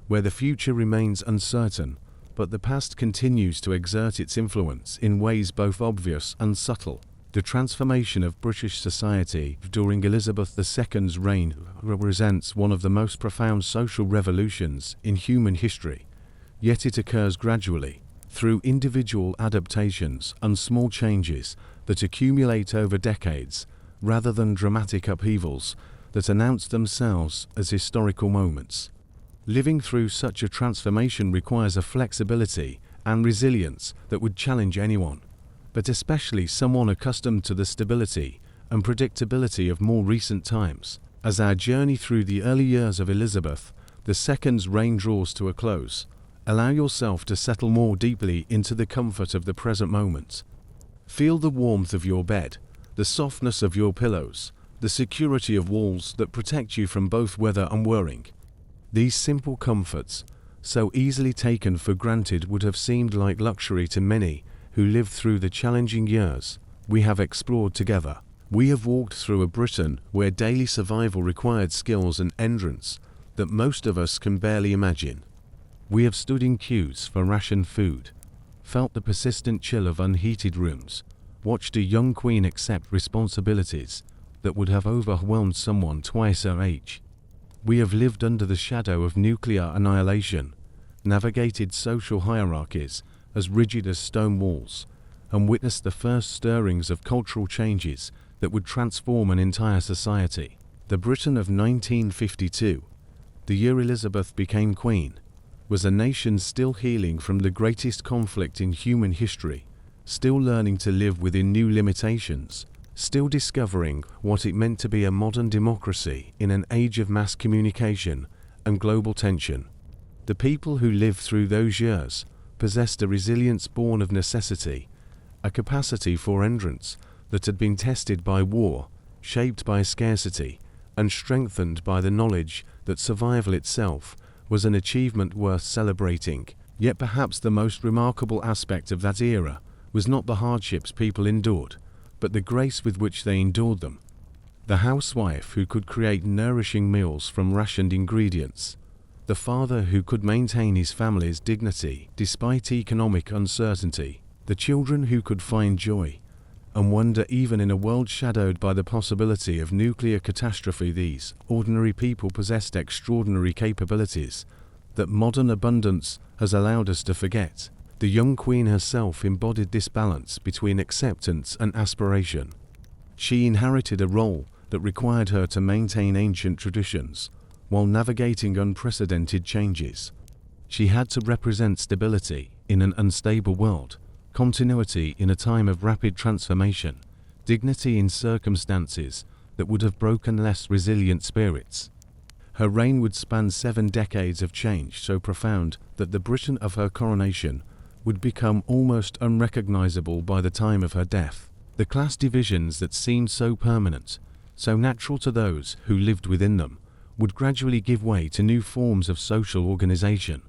where the future remains uncertain, but the past continues to exert its influence in ways both obvious and subtle. The transformation of British society during Elizabeth II's reign represents one of the most profound social revolutions in human history, yet it occurs gradually, through individual adaptations and small changes that accumulate over decades, rather than dramatic upheavals that announce themselves as historical moments. Living through such a transformation requires a flexibility and resilience that would challenge anyone, but especially someone accustomed to the stability and predictability of more recent times. As our journey through the early years of Elizabeth II's reign draws to a close, allow yourself to settle more deeply into the comfort of the present moment. Feel the warmth of your bed, the softness of your pillows, the security of walls that protect you from both weather and worrying. These simple comforts, so easily taken for granted, would have seemed like luxury to many who lived through the challenging years we have explored together. We have walked through a Britain where daily survival required skills and endurance that most of us can barely imagine. We have stood in queues for rationed food, felt the persistent chill of unheated rooms, watched a young queen accept responsibilities that would have overwhelmed someone twice her age. We have lived under the shadow of nuclear annihilation, navigated social hierarchies as rigid as stone walls, and witnessed the first stirrings of cultural changes that would transform an entire society. The Britain of 1952, the year Elizabeth became queen, was a nation still healing from the greatest conflict in human history, still learning to live within new limitations, still discovering what it meant to be a modern democracy in an age of mass communication and global tension. The people who lived through those years possessed a resilience born of necessity, a capacity for endurance that had been tested by war, shaped by scarcity, and strengthened by the knowledge that survival itself was an achievement worth celebrating. Yet perhaps the most remarkable aspect of that era was not the hardships people endured, but the grace with which they endured them. The housewife who could create nourishing meals from rationed ingredients, the father who could maintain his family's dignity despite economic uncertainty, the children who could find joy and wonder even in a world shadowed by the possibility of nuclear catastrophe. These ordinary people possessed extraordinary capabilities that modern abundance has allowed us to forget. The young queen herself embodied this balance between acceptance and aspiration. She inherited a role that required her to maintain ancient traditions while navigating unprecedented changes. She had to represent stability in an unstable world, continuity in a time of rapid transformation, dignity in circumstances that would have broken less resilient spirits. Her reign would span 7 decades of change so profound that the Britain of her coronation would become almost unrecognizable by the time of her death. The class divisions that seemed so permanent, so natural to those who lived within them, would gradually give way to new forms of social organization.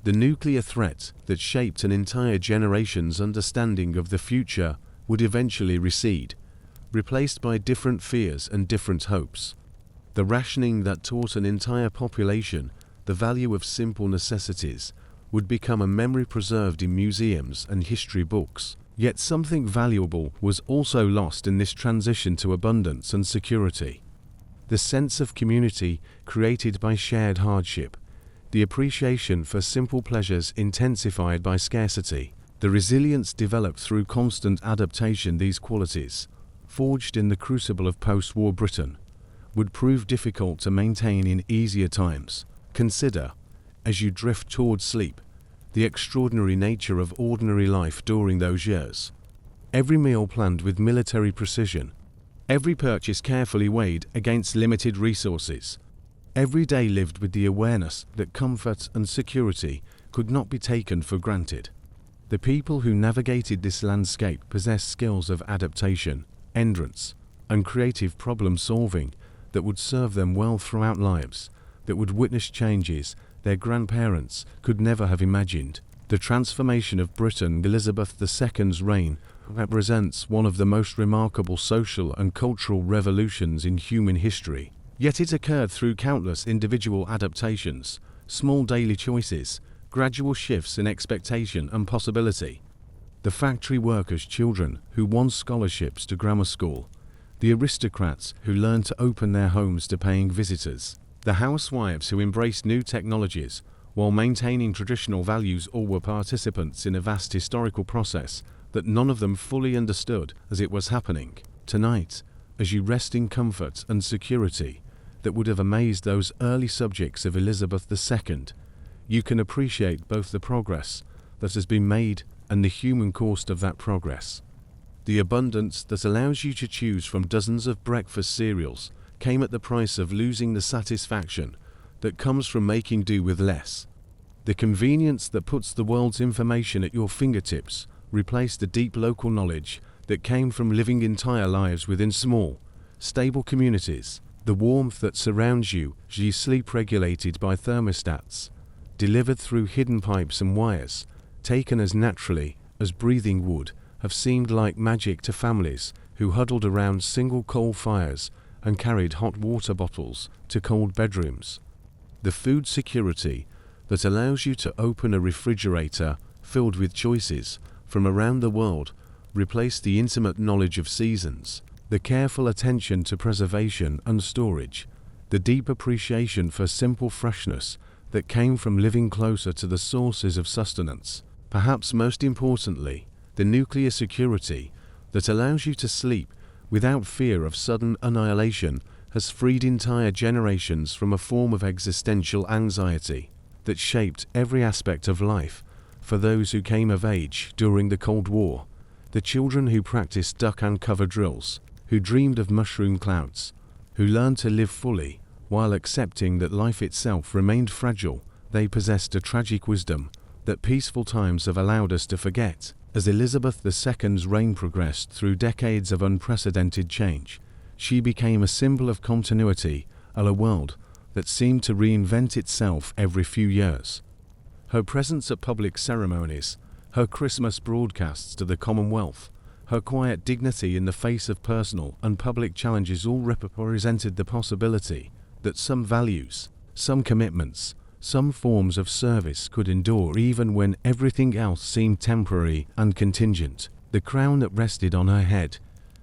The nuclear threat that shaped an entire generation's understanding of the future would eventually recede, replaced by different fears and different hopes. The rationing that taught an entire population the value of simple necessities would become a memory preserved in museums and history books. Yet something valuable was also lost in this transition to abundance and security. The sense of community created by shared hardship, the appreciation for simple pleasures intensified by scarcity, the resilience developed through constant adaptation. These qualities, forged in the crucible of post-war Britain, would prove difficult to maintain in easier times. Consider, as you drift towards sleep, the extraordinary nature of ordinary life during those years. Every meal planned with military precision, every purchase carefully weighed against limited resources, every day lived with the awareness that comfort and security could not be taken for granted. The people who navigated this landscape possessed skills of adaptation, endurance, and creative problem-solving that would serve them well throughout lives, that would witness changes their grandparents could never have imagined. The transformation of Britain, Elizabeth II's reign, represents one of the most remarkable social and cultural revolutions in human history. Yet it occurred through countless individual adaptations, small daily choices, gradual shifts in expectation and possibility. The factory workers' children who won scholarships to grammar school, the aristocrats who learned to open their homes to paying visitors, the housewives who embraced new technologies while maintaining traditional values, all were participants in a vast historical process that none of them fully understood as it was happening. Tonight, as you rest in comfort and security that would have amazed those early subjects of Elizabeth II, you can appreciate both the progress that has been made and the human cost of that progress. The abundance that allows you to choose from dozens of breakfast cereals came at the price of losing the satisfaction that comes from making do with less. The convenience that puts the world's information at your fingertips replaced the deep local knowledge that came from living entire lives within small, stable communities. The warmth that surrounds you as you sleep, regulated by thermostats, delivered through hidden pipes and wires, taken as naturally as breathing would, have seemed like magic to families who huddled around single coal fires and carried hot water bottles to cold bedrooms. The food security that allows you to open a refrigerator filled with choices from around the world replaced the intimate knowledge of seasons, the careful attention to preservation and storage, the deep appreciation for simple freshness that came from living closer to the sources of sustenance. Perhaps most importantly, the nuclear security that allows you to sleep without fear of sudden annihilation has freed entire generations from a form of existential anxiety that shaped every aspect of life for those who came of age during the Cold War, the children who practiced duck and cover drills, who dreamed of mushroom clouds, who learned to live fully while accepting that life itself remained fragile. They possessed a tragic wisdom that peaceful times have allowed us to forget. As Elizabeth II's reign progressed through decades of unprecedented change, she became a symbol of continuity in a world that seemed to reinvent itself every few years. Her presence at public ceremonies, her Christmas broadcasts to the Commonwealth, her quiet dignity in the face of personal and public challenges all represented the possibility that some values, some commitments, some forms of service could endure even when everything else seemed temporary and contingent. The crown that rested on her head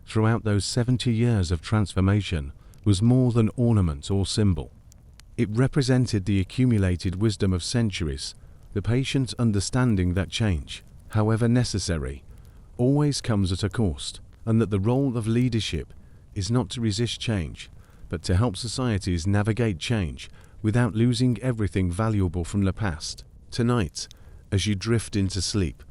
throughout those 70 years of transformation was more than ornament or symbol. It represented the accumulated wisdom of centuries, the patient understanding that change, however necessary, always comes at a cost, and that the role of leadership is not to resist change, but to help societies navigate change without losing everything valuable from the past. Tonight, as you drift into sleep,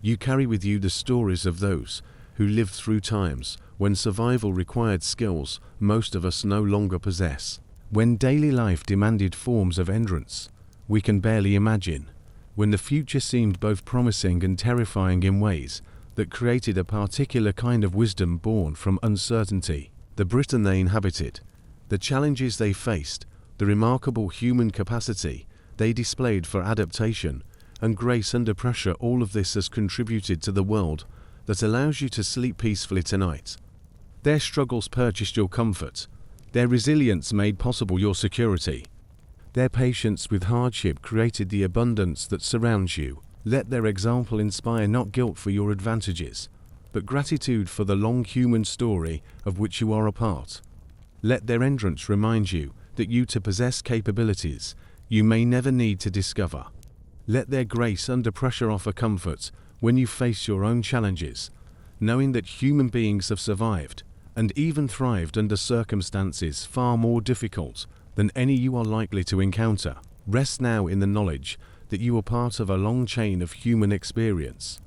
you carry with you the stories of those who lived through times when survival required skills most of us no longer possess. When daily life demanded forms of endurance we can barely imagine, when the future seemed both promising and terrifying in ways that created a particular kind of wisdom born from uncertainty. The Britain they inhabited, the challenges they faced, the remarkable human capacity they displayed for adaptation and grace under pressure. All of this has contributed to the world that allows you to sleep peacefully tonight. Their struggles purchased your comfort. Their resilience made possible your security. Their patience with hardship created the abundance that surrounds you. Let their example inspire not guilt for your advantages, but gratitude for the long human story of which you are a part. Let their entrance remind you that you to possess capabilities you may never need to discover. Let their grace under pressure offer comfort when you face your own challenges, knowing that human beings have survived and even thrived under circumstances far more difficult than any you are likely to encounter. Rest now in the knowledge that you are part of a long chain of human experience,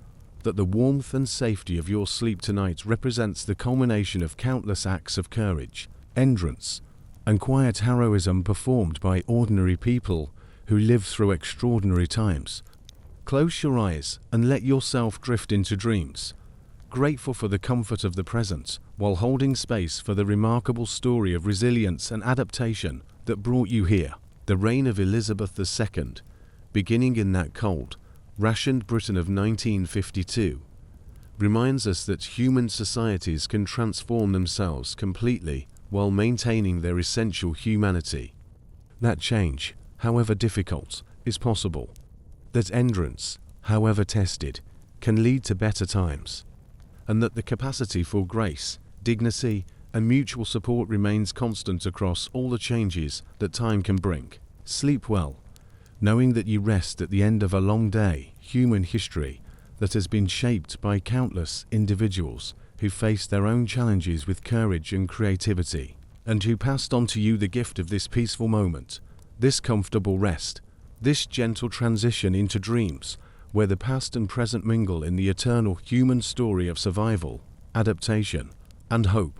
that the warmth and safety of your sleep tonight represents the culmination of countless acts of courage, endurance, and quiet heroism performed by ordinary people who lived through extraordinary times. Close your eyes and let yourself drift into dreams, grateful for the comfort of the present, while holding space for the remarkable story of resilience and adaptation that brought you here. The reign of Elizabeth II, beginning in that cold, rationed Britain of 1952, reminds us that human societies can transform themselves completely while maintaining their essential humanity. That change, however difficult, is possible. That endurance, however tested, can lead to better times. And that the capacity for grace, dignity, and mutual support remains constant across all the changes that time can bring. Sleep well, knowing that you rest at the end of a long day, human history that has been shaped by countless individuals who faced their own challenges with courage and creativity, and who passed on to you the gift of this peaceful moment, this comfortable rest, this gentle transition into dreams, where the past and present mingle in the eternal human story of survival, adaptation, and hope.